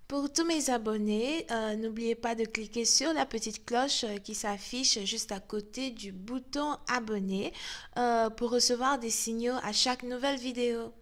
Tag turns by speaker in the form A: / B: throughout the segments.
A: Pour tous mes abonnés, n'oubliez pas de cliquer sur la petite cloche qui s'affiche juste à côté du bouton abonner pour recevoir des signaux à chaque nouvelle vidéo.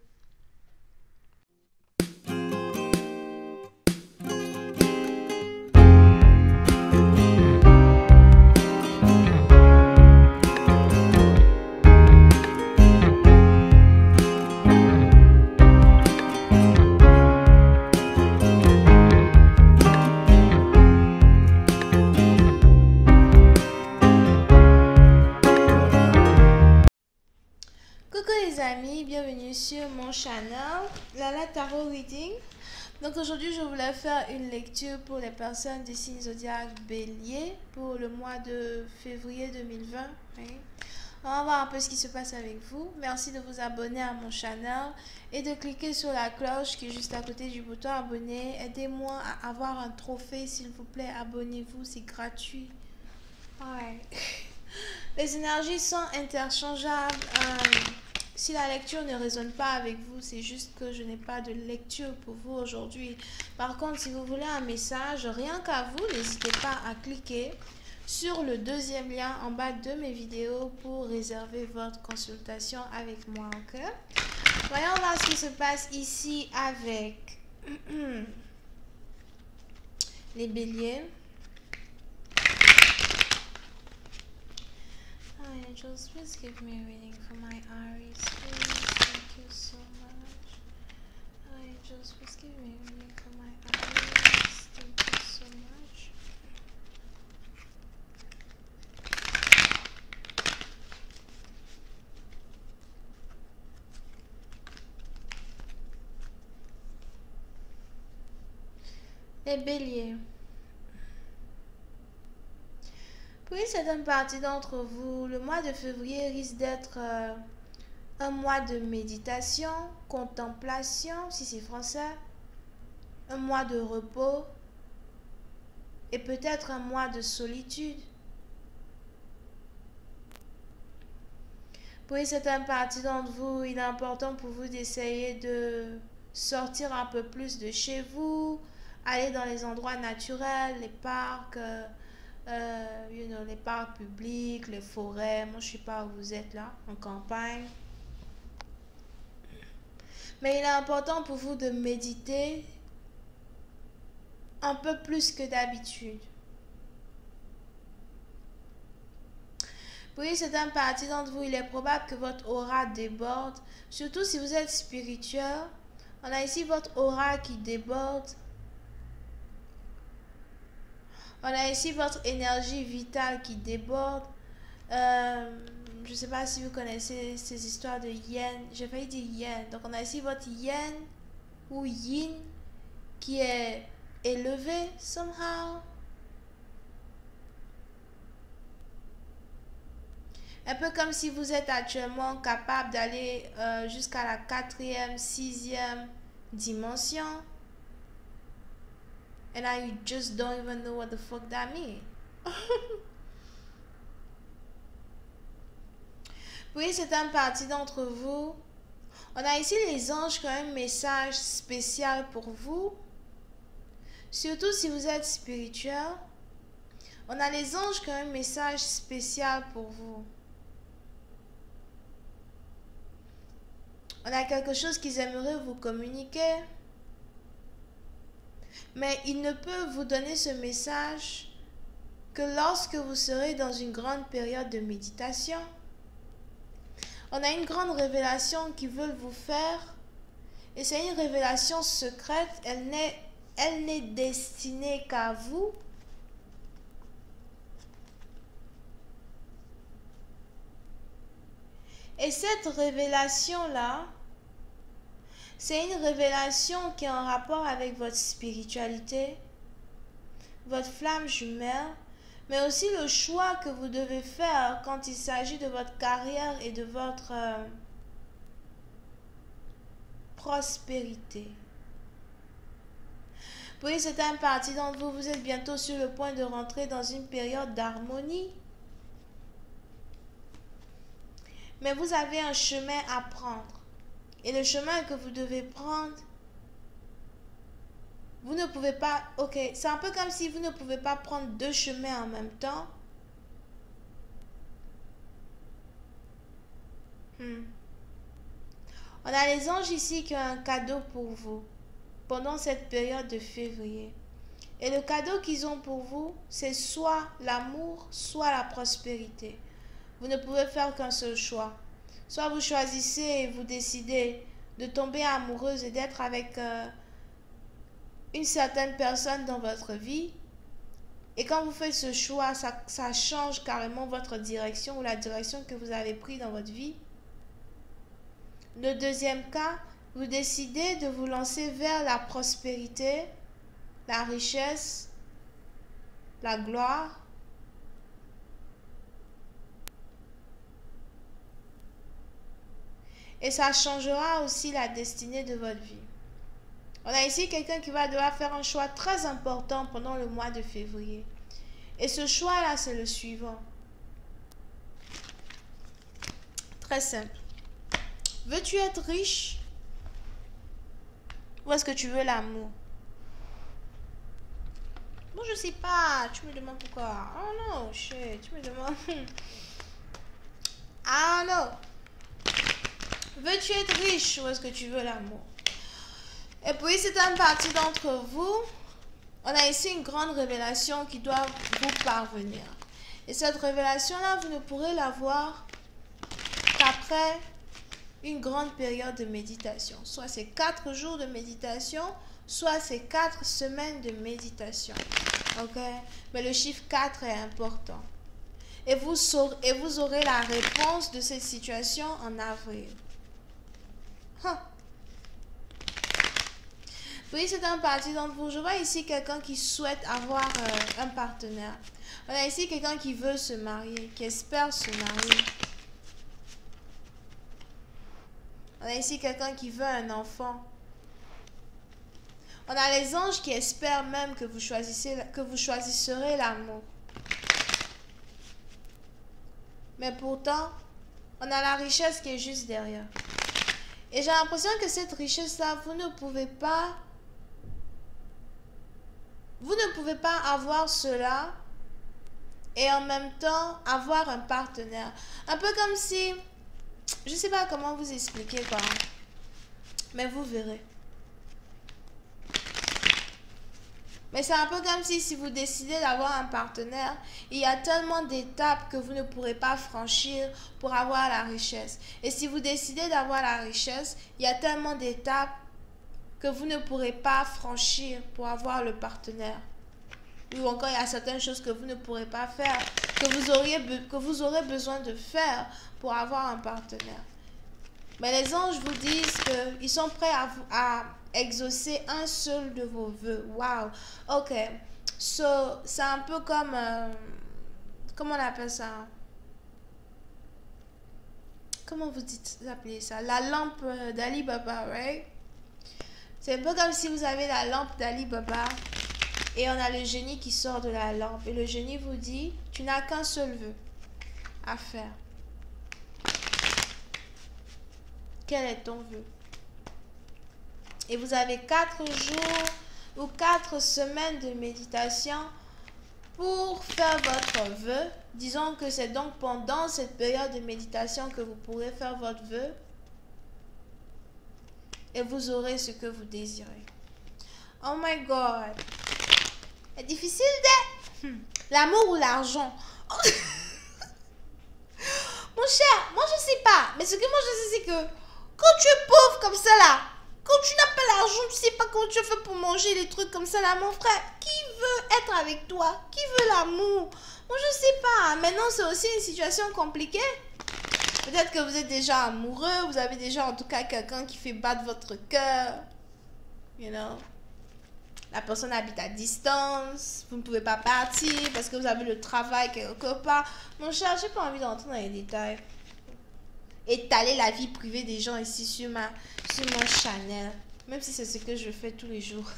A: Coucou les amis, bienvenue sur mon channel Lala Tarot Reading. Donc aujourd'hui je voulais faire une lecture pour les personnes du signe zodiaque Bélier pour le mois de février 2020. Oui. On va voir un peu ce qui se passe avec vous. Merci de vous abonner à mon channel et de cliquer sur la cloche qui est juste à côté du bouton abonner. Aidez-moi à avoir un trophée s'il vous plaît, abonnez-vous, c'est gratuit. Ouais. Les énergies sont interchangeables. Si la lecture ne résonne pas avec vous, c'est juste que je n'ai pas de lecture pour vous aujourd'hui. Par contre, si vous voulez un message, rien qu'à vous, n'hésitez pas à cliquer sur le deuxième lien en bas de mes vidéos pour réserver votre consultation avec moi. Ok? Voyons voir ce qui se passe ici avec les béliers. Hi angels, please give me a reading for my Aries, please. Thank you so much. Hi angels, please give me a reading for my Aries. Thank you so much. Les béliers. Pour une certaine partie d'entre vous, le mois de février risque d'être un mois de méditation, contemplation, si c'est français, un mois de repos et peut-être un mois de solitude. Pour une certaine partie d'entre vous, il est important pour vous d'essayer de sortir un peu plus de chez vous, aller dans les endroits naturels, les parcs, les parcs publics, les forêts. Moi, je ne sais pas où vous êtes là, en campagne. Mais il est important pour vous de méditer un peu plus que d'habitude. Pour une certaine partie d'entre vous, il est probable que votre aura déborde. Surtout si vous êtes spirituel. On a ici votre aura qui déborde. On a ici votre énergie vitale qui déborde. Je ne sais pas si vous connaissez ces histoires de yin. J'ai failli dire yin. Donc on a ici votre yin ou yin qui est élevé somehow. Un peu comme si vous êtes actuellement capable d'aller jusqu'à la 4e, 6e dimension. And now you just don't even know what the fuck that means. Oui, c'est une partie d'entre vous. On a ici les anges qui ont un message spécial pour vous. Surtout si vous êtes spirituel. On a les anges qui ont un message spécial pour vous. On a quelque chose qu'ils aimeraient vous communiquer. Mais ils ne peuvent vous donner ce message que lorsque vous serez dans une grande période de méditation. On a une grande révélation qu'ils veulent vous faire. Et c'est une révélation secrète. Elle n'est destinée qu'à vous. Et cette révélation-là, c'est une révélation qui est en rapport avec votre spiritualité, votre flamme jumelle, mais aussi le choix que vous devez faire quand il s'agit de votre carrière et de votre prospérité. Pour une certaine partie d'entre vous, vous êtes bientôt sur le point de rentrer dans une période d'harmonie. Mais vous avez un chemin à prendre. Et le chemin que vous devez prendre vous ne pouvez pas, ok, c'est un peu comme si vous ne pouvez pas prendre deux chemins en même temps. On a les anges ici qui ont un cadeau pour vous pendant cette période de février. Et le cadeau qu'ils ont pour vous, c'est soit l'amour, soit la prospérité. Vous ne pouvez faire qu'un seul choix. Soit vous choisissez et vous décidez de tomber amoureuse et d'être avec une certaine personne dans votre vie. Et quand vous faites ce choix, ça change carrément votre direction ou la direction que vous avez prise dans votre vie. Le deuxième cas, vous décidez de vous lancer vers la prospérité, la richesse, la gloire. Et ça changera aussi la destinée de votre vie. On a ici quelqu'un qui va devoir faire un choix très important pendant le mois de février. Et ce choix-là, c'est le suivant. Très simple. Veux-tu être riche? Ou est-ce que tu veux l'amour? Moi, je sais pas. Tu me demandes pourquoi. Oh non, shit. Tu me demandes. Ah non. Veux-tu être riche ou est-ce que tu veux l'amour? Et puis, c'est une partie d'entre vous. On a ici une grande révélation qui doit vous parvenir. Et cette révélation-là, vous ne pourrez l'avoir qu'après une grande période de méditation. Soit c'est 4 jours de méditation, soit c'est 4 semaines de méditation. Ok? Mais le chiffre 4 est important. Et vous aurez la réponse de cette situation en avril. Oui, c'est un parti d'entre vous. Je vois ici quelqu'un qui souhaite avoir un partenaire. On a ici quelqu'un qui veut se marier, qui espère se marier. On a ici quelqu'un qui veut un enfant. On a les anges qui espèrent même que vous choisisserez l'amour. Mais pourtant, on a la richesse qui est juste derrière. Et j'ai l'impression que cette richesse-là, vous ne pouvez pas avoir cela et en même temps avoir un partenaire. Un peu comme si, je ne sais pas comment vous expliquer quoi, mais vous verrez. Mais c'est un peu comme si vous décidez d'avoir un partenaire, il y a tellement d'étapes que vous ne pourrez pas franchir pour avoir la richesse. Et si vous décidez d'avoir la richesse, il y a tellement d'étapes que vous ne pourrez pas franchir pour avoir le partenaire. Ou encore, il y a certaines choses que vous ne pourrez pas faire, que vous aurez besoin de faire pour avoir un partenaire. Mais les anges vous disent qu'ils sont prêts à exaucer un seul de vos vœux. Wow. Ok. So, c'est un peu comme... comment on appelle ça? Comment vous appelez ça? La lampe d'Ali Baba, right? C'est un peu comme si vous avez la lampe d'Ali Baba et on a le génie qui sort de la lampe. Et le génie vous dit, tu n'as qu'un seul vœu à faire. Quel est ton vœu? Et vous avez 4 jours ou 4 semaines de méditation pour faire votre vœu. Disons que c'est donc pendant cette période de méditation que vous pourrez faire votre vœu. Et vous aurez ce que vous désirez. Oh my God. C'est difficile de... L'amour ou l'argent? Mon cher, moi je sais pas. Mais ce que moi je sais c'est que quand tu es pauvre comme ça là, quand tu n'as pas l'argent, tu sais pas comment tu fais pour manger des trucs comme ça là, mon frère. Qui veut être avec toi? Qui veut l'amour? Moi je sais pas. Maintenant c'est aussi une situation compliquée. Peut-être que vous êtes déjà amoureux, vous avez déjà en tout cas quelqu'un qui fait battre votre cœur. You know. La personne habite à distance, vous ne pouvez pas partir parce que vous avez le travail quelque part. Mon cher, j'ai pas envie d'entrer dans les détails. Étaler la vie privée des gens ici sur mon channel. Même si c'est ce que je fais tous les jours.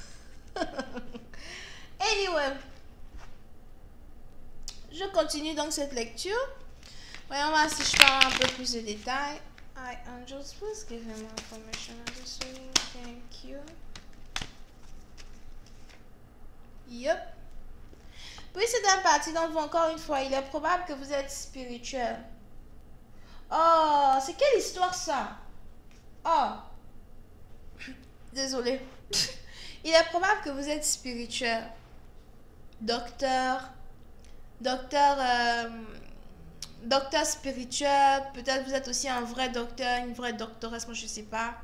A: Anyway. Je continue donc cette lecture. Voyons voir si je parle un peu plus de détails. Hi, angels, please give me more information on this reading. Thank you. Yup. Puis c'est un parti d'entre vous, encore une fois, il est probable que vous êtes spirituel. Oh, c'est quelle histoire ça? Oh, désolé. Il est probable que vous êtes spirituel. Docteur, docteur, docteur spirituel. Peut-être vous êtes aussi un vrai docteur, une vraie doctoresse, moi je sais pas.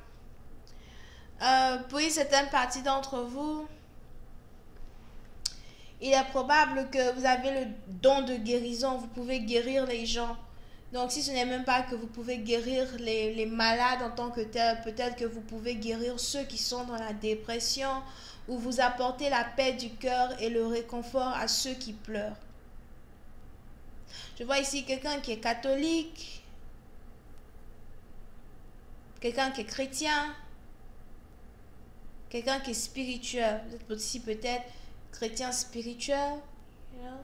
A: Puis certaines parties d'entre vous, il est probable que vous avez le don de guérison. Vous pouvez guérir les gens. Donc si ce n'est même pas que vous pouvez guérir les malades en tant que tel, peut-être que vous pouvez guérir ceux qui sont dans la dépression, ou vous apporter la paix du cœur et le réconfort à ceux qui pleurent. Je vois ici quelqu'un qui est catholique, quelqu'un qui est chrétien, quelqu'un qui est spirituel. Vous êtes aussi peut-être chrétien spirituel. You know?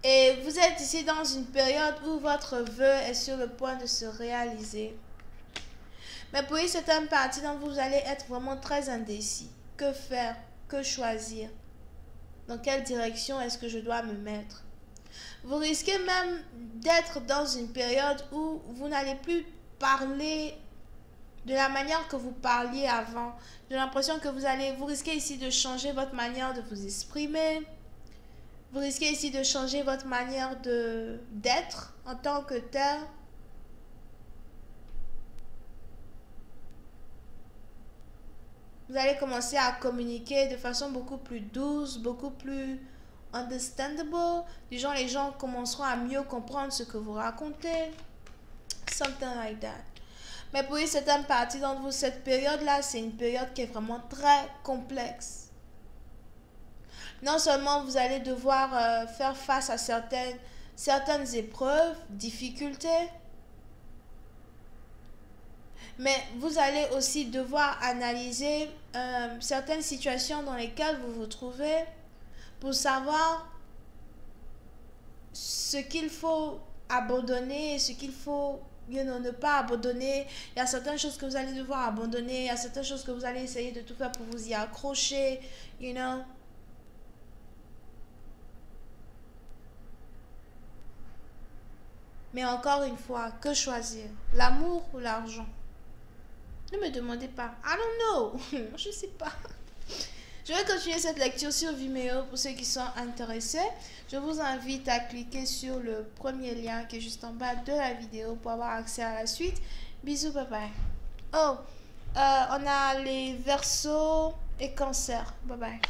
A: Et vous êtes ici dans une période où votre vœu est sur le point de se réaliser. Mais pour certaines parties d'entre vous, vous allez être vraiment très indécis. Que faire? Que choisir? Dans quelle direction est-ce que je dois me mettre? Vous risquez même d'être dans une période où vous n'allez plus parler de la manière que vous parliez avant. J'ai l'impression que vous risquez ici de changer votre manière de vous exprimer. Vous risquez ici de changer votre manière d'être en tant que tel. Vous allez commencer à communiquer de façon beaucoup plus douce, beaucoup plus understandable. Les gens commenceront à mieux comprendre ce que vous racontez. Something like that. Mais pour certaines parties d'entre vous, cette période-là, c'est une période qui est vraiment très complexe. Non seulement vous allez devoir faire face à certaines épreuves, difficultés, mais vous allez aussi devoir analyser certaines situations dans lesquelles vous vous trouvez pour savoir ce qu'il faut abandonner et ce qu'il faut ne pas abandonner. Il y a certaines choses que vous allez devoir abandonner, il y a certaines choses que vous allez essayer de tout faire pour vous y accrocher, you know. Mais encore une fois, que choisir? L'amour ou l'argent? Ne me demandez pas. I don't know. Je sais pas. Je vais continuer cette lecture sur Vimeo pour ceux qui sont intéressés. Je vous invite à cliquer sur le premier lien qui est juste en bas de la vidéo pour avoir accès à la suite. Bisous, bye bye. Oh, on a les Verseaux et Cancer. Bye bye.